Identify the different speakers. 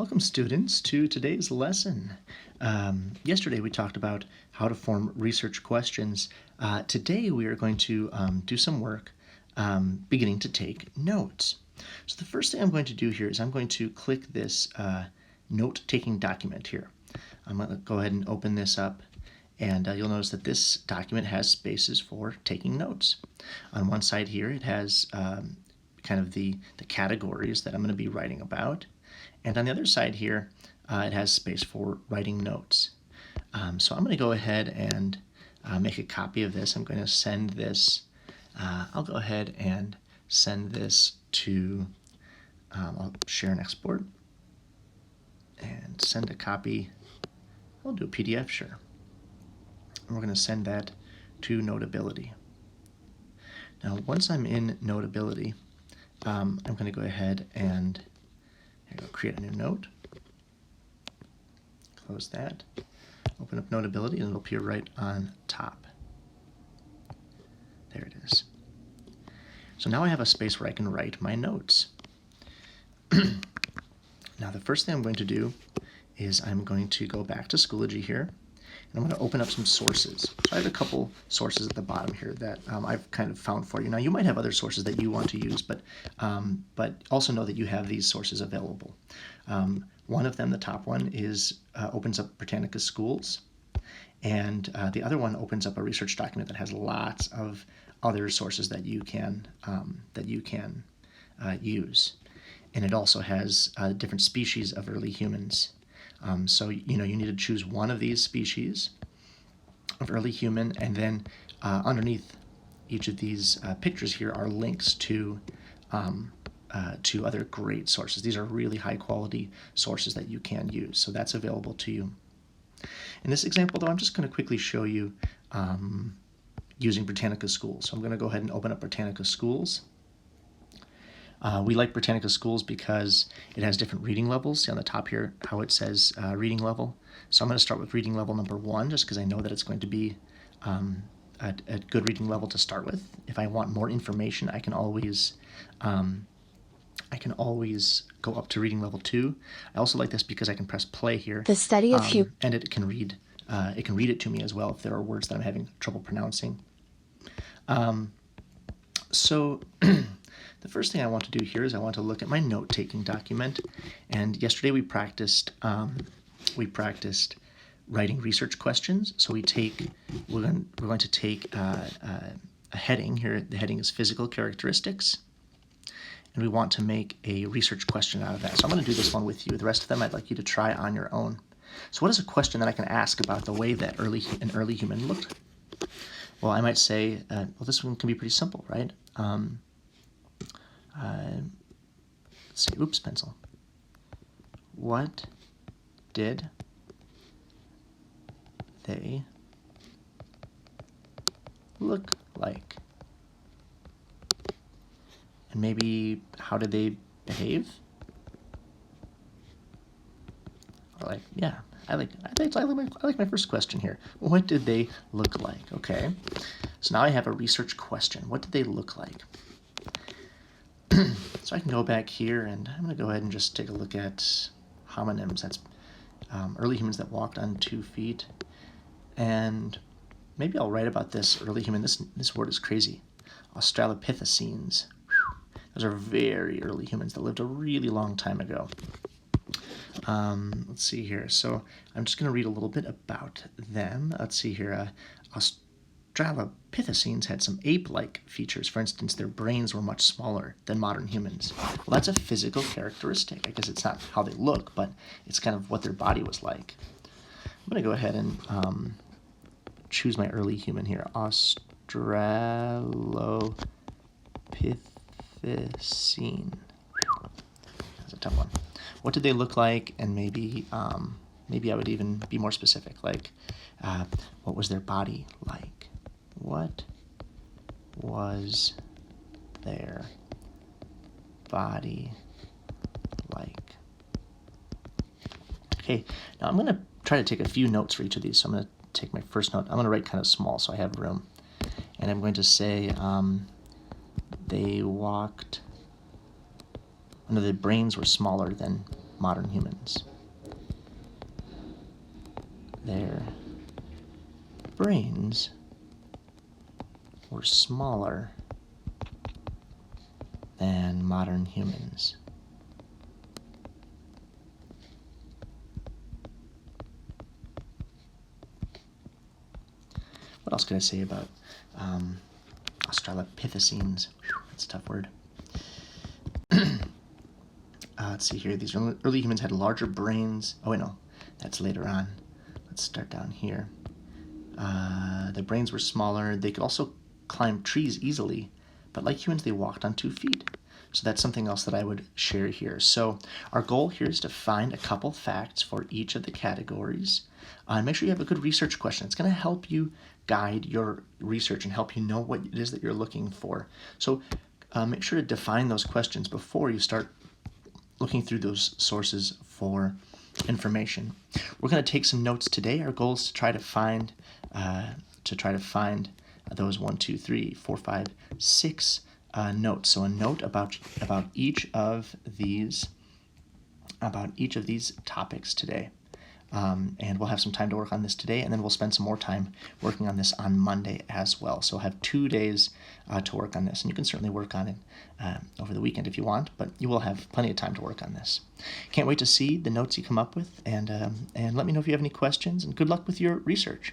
Speaker 1: Welcome, students, to today's lesson. Yesterday we talked about how to form research questions. Today we are going to do some work beginning to take notes. So the first thing I'm going to do here is I'm going to click this note-taking document here. I'm going to go ahead and open this up, and you'll notice that this document has spaces for taking notes. On one side here it has kind of the categories that I'm going to be writing about. And on the other side here, it has space for writing notes. So I'm going to go ahead and make a copy of this. I'm going to send this. I'll go ahead and send this to, I'll share and export and send a copy. I'll do a PDF, sure. And we're going to send that to Notability. Now, once I'm in Notability, I'm going to go ahead and create a new note, close that, open up Notability, and it'll appear right on top. There it is. So now I have a space where I can write my notes. Now the first thing I'm going to do is I'm going to go back to Schoology here, and I'm going to open up some sources. So I have a couple sources at the bottom here that I've kind of found for you. Now you might have other sources that you want to use, but also know that you have these sources available. One of them, the top one, is opens up Britannica Schools, and the other one opens up a research document that has lots of other sources that you can use, and it also has different species of early humans. So you need to choose one of these species of early human, and then underneath each of these pictures here are links to other great sources. These are really high quality sources that you can use, so that's available to you. In this example, though, I'm just going to quickly show you using Britannica Schools. So I'm going to go ahead and open up Britannica Schools. We like Britannica Schools because it has different reading levels. See on the top here how it says reading level. So I'm going to start with reading level number 1 just because I know that it's going to be a good reading level to start with. If I want more information, I can always go up to reading level 2. I also like this because I can press play here.
Speaker 2: The study of
Speaker 1: and it can read it to me as well if there are words that I'm having trouble pronouncing. So the first thing I want to do here is I want to look at my note-taking document. And yesterday we practiced writing research questions. So we're going to take a heading here. The heading is physical characteristics, and we want to make a research question out of that. So I'm going to do this one with you. The rest of them I'd like you to try on your own. So what is a question that I can ask about the way that an early human looked? Well, I might say, well, this one can be pretty simple, right? Let's see, oops, pencil. What did they look like? And maybe how did they behave? Or I like my first question here. What did they look like? Okay, so now I have a research question. What did they look like? So I can go back here, and I'm going to go ahead and just take a look at homonyms. That's early humans that walked on 2 feet. And maybe I'll write about this early human. This word is crazy. Australopithecines. Those are very early humans that lived a really long time ago. Let's see here. So I'm just going to read a little bit about them. Let's see here. Australopithecines had some ape-like features. For instance, their brains were much smaller than modern humans. Well, that's a physical characteristic. I guess it's not how they look, but it's kind of what their body was like. I'm going to go ahead and choose my early human here. Australopithecine. That's a tough one. What did they look like? And maybe I would even be more specific, like what was their body like? What was their body like? Okay, now I'm going to try to take a few notes for each of these. So I'm going to take my first note. I'm going to write kind of small so I have room. And I'm going to say they walked, their brains were smaller than modern humans. Their brains were smaller than modern humans. What else could I say about Australopithecines? That's a tough word. Let's see here. These early humans had larger brains. Oh, wait, no. That's later on. Let's start down here. Their brains were smaller. They could also climb trees easily, but like humans, they walked on 2 feet. So that's something else that I would share here. So our goal here is to find a couple facts for each of the categories. And make sure you have a good research question. It's going to help you guide your research and help you know what it is that you're looking for. So make sure to define those questions before you start looking through those sources for information. We're going to take some notes today. Our goal is to try to find those 1, 2, 3, 4, 5, 6 notes. So a note about each of these topics today. And we'll have some time to work on this today, and then we'll spend some more time working on this on Monday as well. So we'll have 2 days to work on this, and you can certainly work on it over the weekend if you want, but you will have plenty of time to work on this. Can't wait to see the notes you come up with, and let me know if you have any questions, and good luck with your research.